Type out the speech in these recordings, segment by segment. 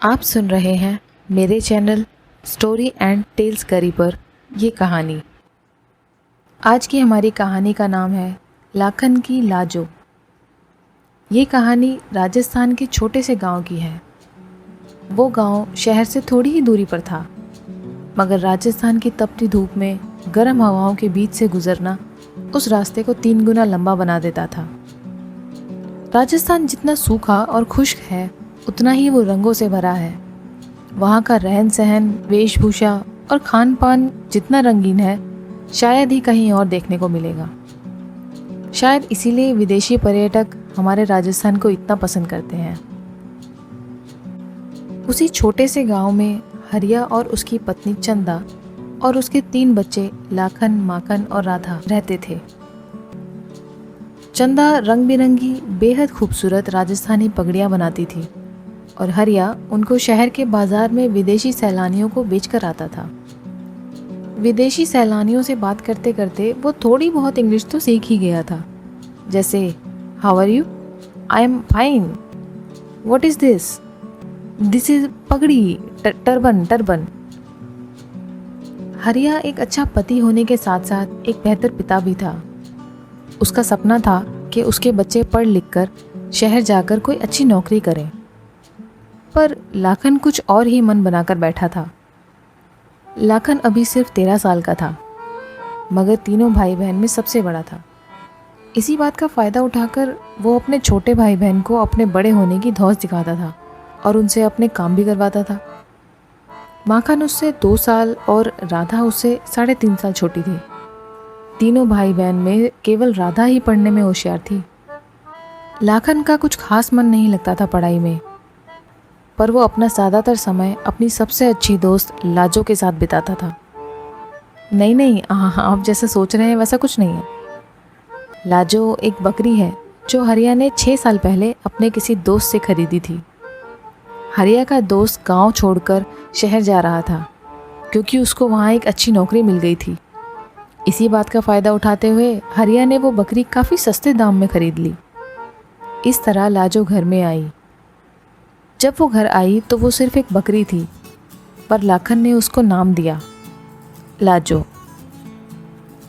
आप सुन रहे हैं मेरे चैनल स्टोरी एंड टेल्स करी पर ये कहानी। आज की हमारी कहानी का नाम है लाखन की लाजो। ये कहानी राजस्थान के छोटे से गांव की है। वो गांव शहर से थोड़ी ही दूरी पर था, मगर राजस्थान की तपती धूप में गर्म हवाओं के बीच से गुजरना उस रास्ते को 3 गुना लंबा बना देता था। राजस्थान जितना सूखा और खुश्क है, उतना ही वो रंगों से भरा है। वहाँ का रहन सहन, वेशभूषा और खान पान जितना रंगीन है, शायद ही कहीं और देखने को मिलेगा। शायद इसीलिए विदेशी पर्यटक हमारे राजस्थान को इतना पसंद करते हैं। उसी छोटे से गांव में हरिया और उसकी पत्नी चंदा और उसके 3 बच्चे लाखन, माखन और राधा रहते थे। चंदा रंग बिरंगी बेहद खूबसूरत राजस्थानी पगड़ियाँ बनाती थी और हरिया उनको शहर के बाजार में विदेशी सैलानियों को बेचकर आता था। विदेशी सैलानियों से बात करते करते वो थोड़ी बहुत इंग्लिश तो सीख ही गया था, जैसे how are you, I am fine, what is this, this is pagdi, turban. Hariya एक अच्छा पति होने के साथ साथ एक बेहतर पिता भी था। उसका सपना था कि उसके बच्चे पढ़ लिख कर शहर जाकर कोई अच्छी नौकरी करें, पर लाखन कुछ और ही मन बनाकर बैठा था। लाखन अभी सिर्फ 13 साल का था, मगर तीनों भाई बहन में सबसे बड़ा था। इसी बात का फ़ायदा उठाकर वो अपने छोटे भाई बहन को अपने बड़े होने की धौंस दिखाता था और उनसे अपने काम भी करवाता था। माखन उससे 2 साल और राधा उससे 3.5 साल छोटी थी। तीनों भाई बहन में केवल राधा ही पढ़ने में होशियार थी। लाखन का कुछ खास मन नहीं लगता था पढ़ाई में, पर वो अपना ज़्यादातर समय अपनी सबसे अच्छी दोस्त लाजो के साथ बिताता था। नहीं, आप जैसा सोच रहे हैं वैसा कुछ नहीं है। लाजो एक बकरी है जो हरिया ने 6 साल पहले अपने किसी दोस्त से खरीदी थी। हरिया का दोस्त गांव छोड़कर शहर जा रहा था क्योंकि उसको वहाँ एक अच्छी नौकरी मिल गई थी। इसी बात का फ़ायदा उठाते हुए हरिया ने वो बकरी काफ़ी सस्ते दाम में ख़रीद ली। इस तरह लाजो घर में आई। जब वो घर आई तो वो सिर्फ एक बकरी थी, पर लाखन ने उसको नाम दिया लाजो।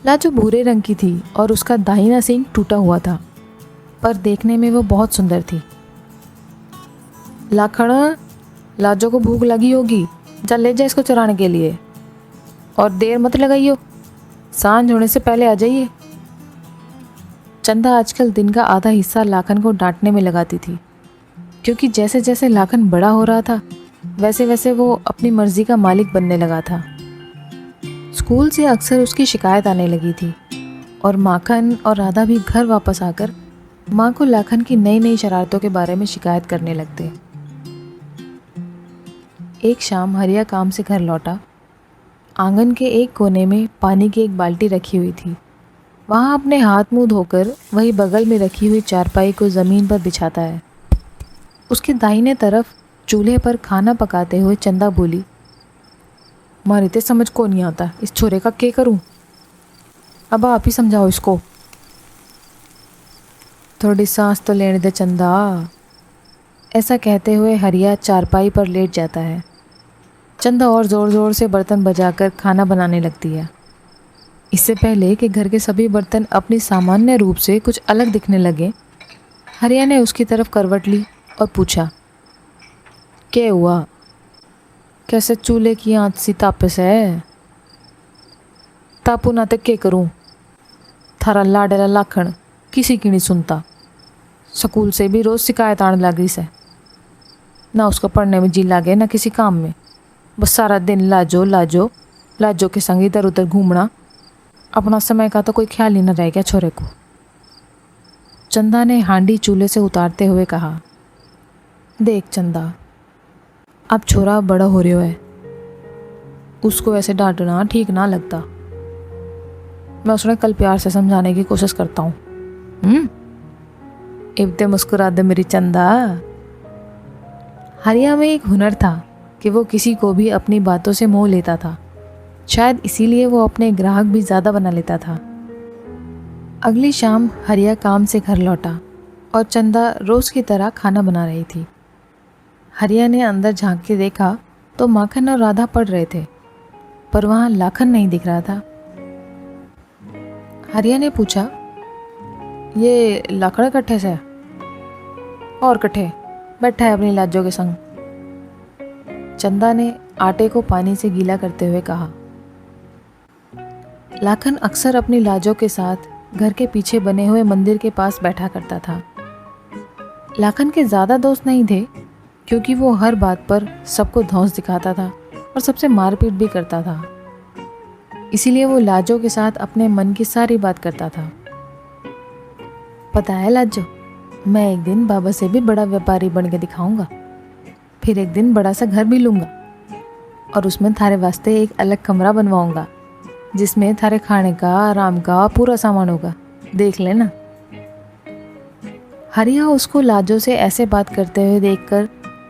लाजो भूरे रंग की थी और उसका दाहिना सींग टूटा हुआ था, पर देखने में वो बहुत सुंदर थी। लाखन, लाजो को भूख लगी होगी, जा ले जा इसको चराने के लिए, और देर मत लगाइयो, सांझ होने से पहले आ जाइए। चंदा आजकल दिन का आधा हिस्सा लाखन को डांटने में लगाती थी, क्योंकि जैसे जैसे लाखन बड़ा हो रहा था वैसे वैसे वो अपनी मर्जी का मालिक बनने लगा था। स्कूल से अक्सर उसकी शिकायत आने लगी थी और माखन और राधा भी घर वापस आकर माँ को लाखन की नई नई शरारतों के बारे में शिकायत करने लगते। एक शाम हरिया काम से घर लौटा। आंगन के एक कोने में पानी की एक बाल्टी रखी हुई थी। वहाँ अपने हाथ मुंह धोकर वही बगल में रखी हुई चारपाई को ज़मीन पर बिछाता है। उसके दाहिने तरफ चूल्हे पर खाना पकाते हुए चंदा बोली, मारे ते समझ को नहीं आता, इस छोरे का क्या करूं, अब आप ही समझाओ इसको। थोड़ी सांस तो लेने दे चंदा। ऐसा कहते हुए हरिया चारपाई पर लेट जाता है। चंदा और ज़ोर ज़ोर से बर्तन बजाकर खाना बनाने लगती है। इससे पहले कि घर के सभी बर्तन अपनी सामान्य रूप से कुछ अलग दिखने लगे, हरिया ने उसकी तरफ करवट ली और पूछा, क्या हुआ, कैसे चूल्हे की आंच सी तापस है? तापू ना तो क्या करूं, थारा लाडला लाखन किसी की नहीं सुनता। स्कूल से भी रोज़ शिकायत आने लगी से, ना उसको पढ़ने में जी लागे ना किसी काम में, बस सारा दिन लाजो लाजो लाजो के संग इधर उधर घूमना। अपना समय का तो कोई ख्याल ही न रह गया छोरे को। चंदा ने हांडी चूल्हे से उतारते हुए कहा, देख चंदा, अब छोरा बड़ा हो रहा है, उसको ऐसे डांटना ठीक ना लगता। मैं उसने कल प्यार से समझाने की कोशिश करता हूँ। इब्ते मुस्कुरा दे मेरी चंदा। हरिया में एक हुनर था कि वो किसी को भी अपनी बातों से मोह लेता था। शायद इसीलिए वो अपने ग्राहक भी ज़्यादा बना लेता था। अगली शाम हरिया काम से घर लौटा और चंदा रोज़ की तरह खाना बना रही थी। हरिया ने अंदर झांक के देखा तो माखन और राधा पढ़ रहे थे, पर वहाँ लाखन नहीं दिख रहा था। हरिया ने पूछा, ये लाकड़ा कट्ठे से? और कट्ठे बैठा है अपनी लाजो के संग। चंदा ने आटे को पानी से गीला करते हुए कहा। लाखन अक्सर अपनी लाजो के साथ घर के पीछे बने हुए मंदिर के पास बैठा करता था। लाखन के ज़्यादा दोस्त नहीं थे, क्योंकि वो हर बात पर सबको धौंस दिखाता था और सबसे मारपीट भी करता था। इसीलिए वो लाजो के साथ अपने मन की सारी बात करता था। पता है लाजो, मैं एक दिन बाबा से भी बड़ा व्यापारी बन के दिखाऊंगा। फिर एक दिन बड़ा सा घर भी लूँगा और उसमें थारे वास्ते एक अलग कमरा बनवाऊंगा, जिसमें थारे खाने का, आराम का पूरा सामान होगा। देख लेना। हरिया उसको लाजो से ऐसे बात करते हुए देखकर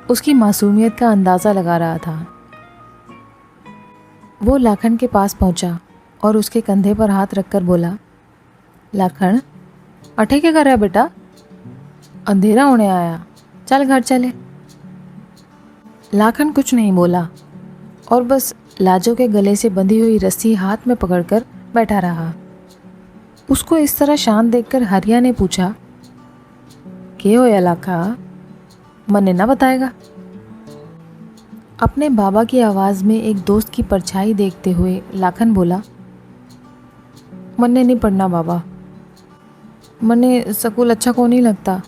उसकी मासूमियत का अंदाज़ा लगा रहा था। वो लाखन के पास पहुंचा और उसके कंधे पर हाथ रखकर बोला, लाखन, अठे क्या कर रहा है बेटा? अंधेरा होने आया, चल घर चले। लाखन कुछ नहीं बोला और बस लाजो के गले से बंधी हुई रस्सी हाथ में पकड़कर बैठा रहा। उसको इस तरह शांत देखकर हरिया ने पूछा, क्या होया लाखा, मन्ने ना बताएगा? अपने बाबा की आवाज़ में एक दोस्त की परछाई देखते हुए लाखन बोला, मन्ने नहीं पढ़ना बाबा, मन्ने स्कूल अच्छा को नहीं लगता।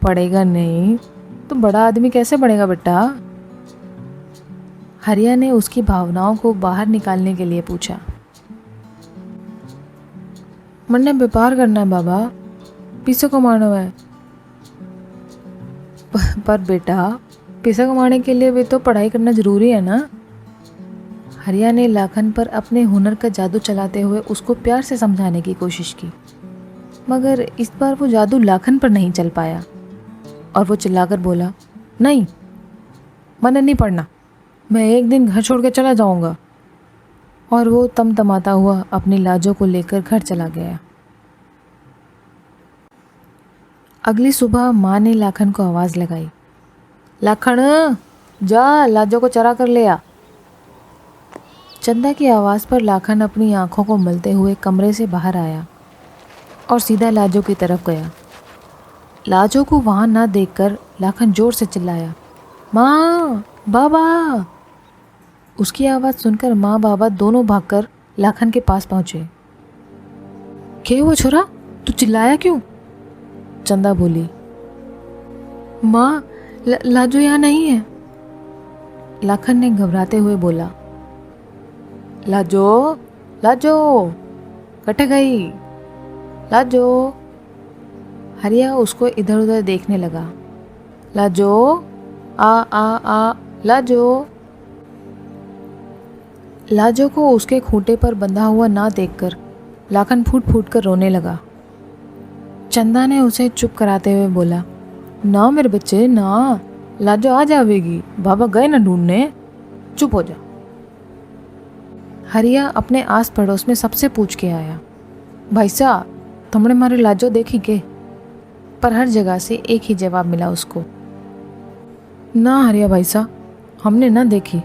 पढ़ेगा नहीं तो बड़ा आदमी कैसे पढ़ेगा बेटा? हरिया ने उसकी भावनाओं को बाहर निकालने के लिए पूछा। मन्ने व्यापार करना है बाबा, पैसे कमाना है। पर बेटा, पैसा कमाने के लिए भी तो पढ़ाई करना ज़रूरी है ना? हरिया ने लाखन पर अपने हुनर का जादू चलाते हुए उसको प्यार से समझाने की कोशिश की, मगर इस बार वो जादू लाखन पर नहीं चल पाया और वो चिल्लाकर बोला, नहीं, मैंने नहीं पढ़ना, मैं एक दिन घर छोड़ के चला जाऊंगा। और वो तमतमाता हुआ अपनी लाजो को लेकर घर चला गया। अगली सुबह माँ ने लाखन को आवाज़ लगाई, लाखन, जा लाजो को चरा कर ले आ। चंदा की आवाज़ पर लाखन अपनी आंखों को मलते हुए कमरे से बाहर आया और सीधा लाजो की तरफ गया। लाजो को वहाँ ना देखकर लाखन जोर से चिल्लाया, माँ, बाबा। उसकी आवाज़ सुनकर माँ बाबा दोनों भागकर लाखन के पास पहुँचे। क्या हुआ छोरा, तू चिल्लाया क्यों? चंदा बोली, माँ, लाजो यहाँ नहीं है। लाखन ने घबराते हुए बोला, लाजो, लाजो, कटे गई, लाजो। हरिया उसको इधर उधर देखने लगा। लाजो, आ, लाजो। लाजो को उसके खूंटे पर बंधा हुआ ना देखकर लाखन फूट फूट कर रोने लगा। चंदा ने उसे चुप कराते हुए बोला, ना मेरे बच्चे ना, लाजो आ जाएगी, बाबा गए ना ढूंढने, चुप हो जा। हरिया अपने आस पड़ोस में सबसे पूछ के आया, भाई साहब, तुमने मारे लाजो देखी के? पर हर जगह से एक ही जवाब मिला उसको, ना हरिया भाई साहब, हमने ना देखी।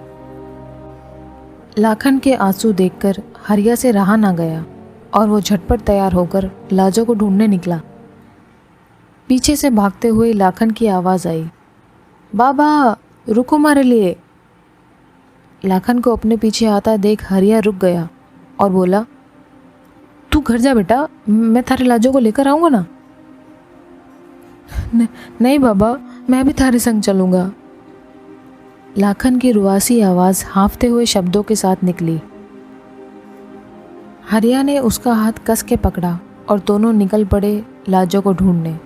लाखन के आंसू देखकर हरिया से रहा ना गया और वो झटपट तैयार होकर लाजो को ढूंढने निकला। पीछे से भागते हुए लाखन की आवाज़ आई, बाबा रुको मारे लिए। लाखन को अपने पीछे आता देख हरिया रुक गया और बोला, तू घर जा बेटा, मैं थारे लाजो को लेकर आऊँगा ना। नहीं बाबा, मैं भी थारे संग चलूँगा। लाखन की रुआसी आवाज़ हाँफते हुए शब्दों के साथ निकली। हरिया ने उसका हाथ कस के पकड़ा और दोनों निकल पड़े लाजो को ढूंढने।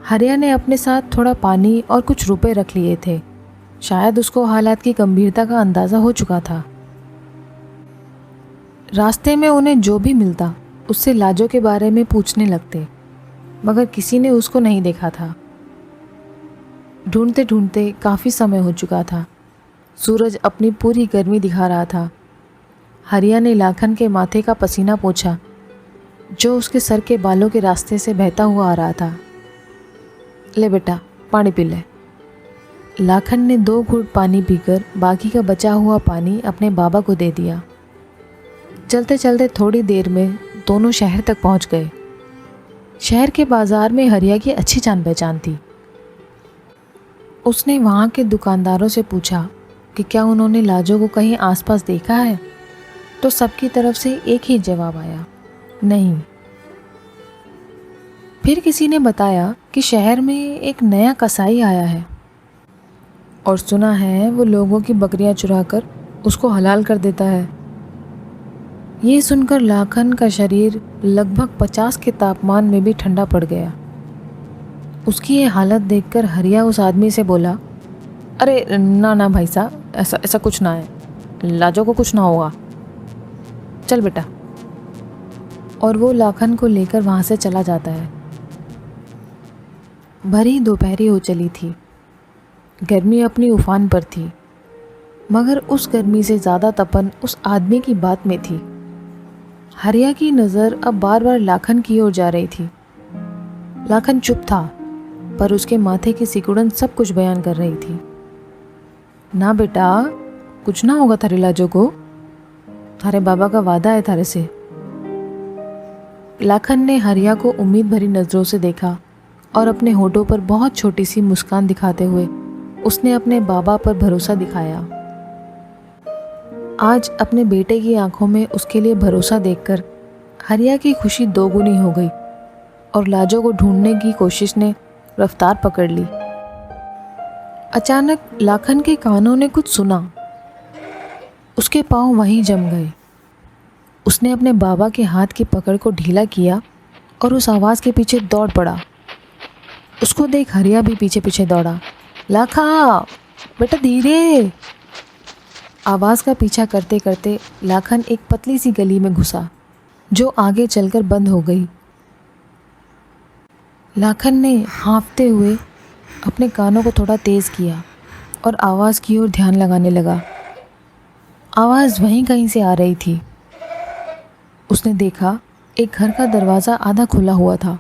हरिया ने अपने साथ थोड़ा पानी और कुछ रुपए रख लिए थे। शायद उसको हालात की गंभीरता का अंदाज़ा हो चुका था। रास्ते में उन्हें जो भी मिलता उससे लाजो के बारे में पूछने लगते, मगर किसी ने उसको नहीं देखा था। ढूंढते ढूंढते काफ़ी समय हो चुका था। सूरज अपनी पूरी गर्मी दिखा रहा था। हरिया ने लाखन के माथे का पसीना पोंछा, जो उसके सर के बालों के रास्ते से बहता हुआ आ रहा था। ले बेटा पानी पी ले। लाखन ने 2 घूंट पानी पीकर बाकी का बचा हुआ पानी अपने बाबा को दे दिया। चलते चलते थोड़ी देर में दोनों शहर तक पहुंच गए। शहर के बाजार में हरिया की अच्छी जान पहचान थी। उसने वहाँ के दुकानदारों से पूछा कि क्या उन्होंने लाजो को कहीं आसपास देखा है, तो सबकी तरफ से एक ही जवाब आया, नहीं। फिर किसी ने बताया कि शहर में एक नया कसाई आया है और सुना है वो लोगों की बकरियां चुराकर उसको हलाल कर देता है। ये सुनकर लाखन का शरीर लगभग 50 के तापमान में भी ठंडा पड़ गया। उसकी ये हालत देखकर हरिया उस आदमी से बोला, अरे ना ना भाई साहब, ऐसा कुछ ना है, लाजो को कुछ ना होगा, चल बेटा। और वो लाखन को लेकर वहाँ से चला जाता है। भरी दोपहरी हो चली थी। गर्मी अपनी उफान पर थी, मगर उस गर्मी से ज़्यादा तपन उस आदमी की बात में थी। हरिया की नज़र अब बार बार लाखन की ओर जा रही थी। लाखन चुप था, पर उसके माथे की सिकुड़न सब कुछ बयान कर रही थी। ना बेटा, कुछ ना होगा थारे लाजो को, थारे बाबा का वादा है थारे से। लाखन ने हरिया को उम्मीद भरी नज़रों से देखा और अपने होठों पर बहुत छोटी सी मुस्कान दिखाते हुए उसने अपने बाबा पर भरोसा दिखाया। आज अपने बेटे की आंखों में उसके लिए भरोसा देखकर हरिया की खुशी दोगुनी हो गई और लाजो को ढूंढने की कोशिश ने रफ्तार पकड़ ली। अचानक लाखन के कानों ने कुछ सुना। उसके पांव वहीं जम गए। उसने अपने बाबा के हाथ की पकड़ को ढीला किया और उस आवाज़ के पीछे दौड़ पड़ा। उसको देख हरिया भी पीछे पीछे दौड़ा। लाखा बेटा धीरे। आवाज़ का पीछा करते करते लाखन एक पतली सी गली में घुसा जो आगे चलकर बंद हो गई। लाखन ने हाँफते हुए अपने कानों को थोड़ा तेज़ किया और आवाज़ की ओर ध्यान लगाने लगा। आवाज़ वहीं कहीं से आ रही थी। उसने देखा एक घर का दरवाज़ा आधा खुला हुआ था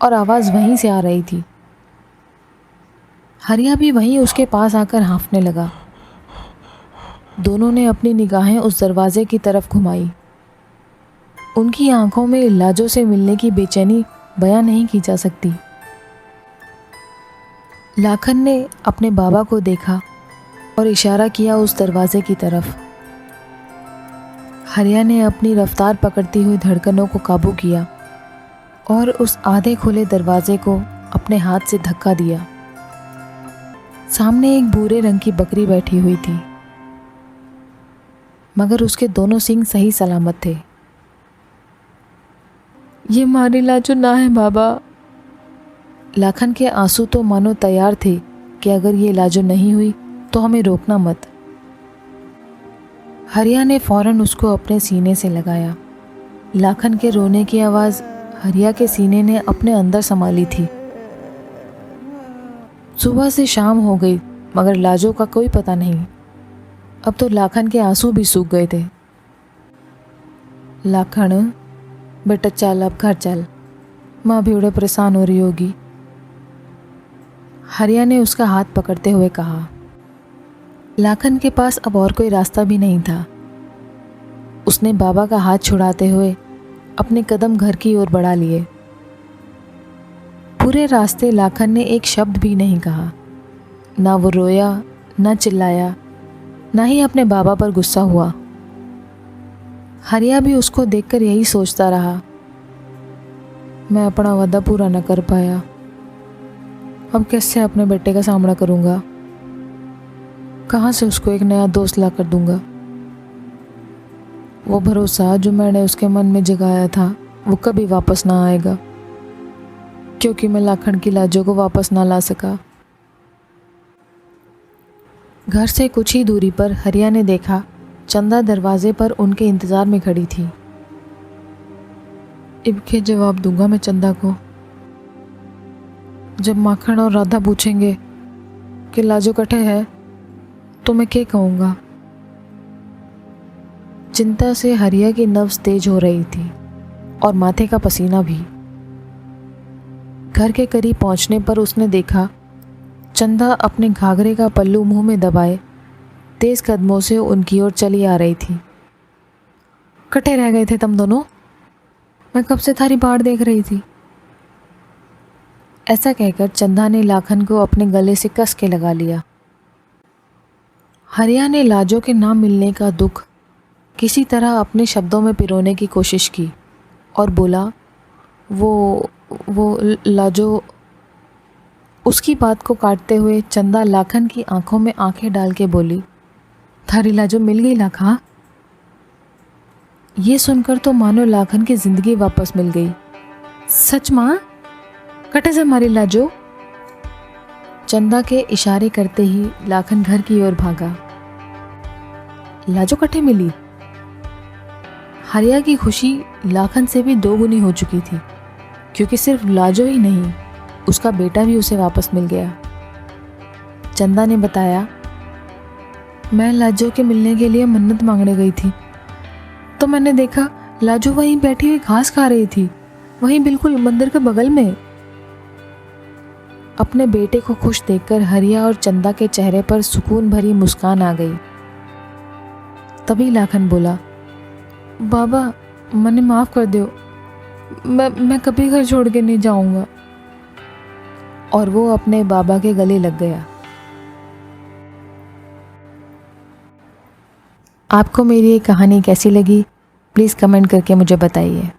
और आवाज़ वहीं से आ रही थी। हरिया भी वहीं उसके पास आकर हाँफने लगा। दोनों ने अपनी निगाहें उस दरवाजे की तरफ घुमाई। उनकी आंखों में लाजो से मिलने की बेचैनी बयां नहीं की जा सकती। लाखन ने अपने बाबा को देखा और इशारा किया उस दरवाजे की तरफ। हरिया ने अपनी रफ्तार पकड़ती हुई धड़कनों को काबू किया और उस आधे खुले दरवाजे को अपने हाथ से धक्का दिया। सामने एक भूरे रंग की बकरी बैठी हुई थी, मगर उसके दोनों सींग सही सलामत थे। ये हमारी लाजो ना है बाबा। लाखन के आंसू तो मानो तैयार थे कि अगर ये लाजो नहीं हुई तो हमें रोकना मत। हरिया ने फौरन उसको अपने सीने से लगाया। लाखन के रोने की आवाज़ हरिया के सीने ने अपने अंदर संभाली थी। सुबह से शाम हो गई, मगर लाजो का कोई पता नहीं। अब तो लाखन के आंसू भी सूख गए थे। लाखन बेटा चल, अब घर चल, माँ भी बड़े परेशान हो रही होगी। हरिया ने उसका हाथ पकड़ते हुए कहा। लाखन के पास अब और कोई रास्ता भी नहीं था। उसने बाबा का हाथ छुड़ाते हुए अपने कदम घर की ओर बढ़ा लिए। पूरे रास्ते लाखन ने एक शब्द भी नहीं कहा। ना वो रोया, ना चिल्लाया, ना ही अपने बाबा पर गुस्सा हुआ। हरिया भी उसको देखकर यही सोचता रहा, मैं अपना वादा पूरा न कर पाया, अब कैसे अपने बेटे का सामना करूँगा, कहाँ से उसको एक नया दोस्त ला कर दूँगा। वो भरोसा जो मैंने उसके मन में जगाया था वो कभी वापस ना आएगा, क्योंकि मैं लाखन की लाजो को वापस ना ला सका। घर से कुछ ही दूरी पर हरिया ने देखा चंदा दरवाजे पर उनके इंतज़ार में खड़ी थी। इबके जवाब दूंगा मैं चंदा को। जब माखन और राधा पूछेंगे कि लाजो कटे है तो मैं क्या कहूँगा। चिंता से हरिया की नब्ज़ तेज हो रही थी और माथे का पसीना भी। घर के करीब पहुंचने पर उसने देखा चंदा अपने घाघरे का पल्लू मुंह में दबाए तेज कदमों से उनकी ओर चली आ रही थी। कटे रह गए थे तुम दोनों, मैं कब से थारी बाट देख रही थी। ऐसा कहकर चंदा ने लाखन को अपने गले से कस के लगा लिया। हरिया ने लाजो के ना मिलने का दुख किसी तरह अपने शब्दों में पिरोने की कोशिश की और बोला, वो लाजो। उसकी बात को काटते हुए चंदा लाखन की आंखों में आंखें डाल के बोली, थारी लाजो मिल गई लाखा। ये सुनकर तो मानो लाखन की जिंदगी वापस मिल गई। सच माँ, कटे से हमारी लाजो। चंदा के इशारे करते ही लाखन घर की ओर भागा। लाजो कटे मिली। हरिया की खुशी लाखन से भी दोगुनी हो चुकी थी, क्योंकि सिर्फ लाजो ही नहीं, उसका बेटा भी उसे वापस मिल गया। चंदा ने बताया, मैं लाजो के मिलने के लिए मन्नत मांगने गई थी तो मैंने देखा लाजो वहीं बैठी हुई घास खा रही थी, वहीं बिल्कुल मंदिर के बगल में। अपने बेटे को खुश देखकर हरिया और चंदा के चेहरे पर सुकून भरी मुस्कान आ गई। तभी लाखन बोला, बाबा मने माफ़ कर दो, मैं कभी घर छोड़ के नहीं जाऊंगा। और वो अपने बाबा के गले लग गया। आपको मेरी ये कहानी कैसी लगी, प्लीज़ कमेंट करके मुझे बताइए।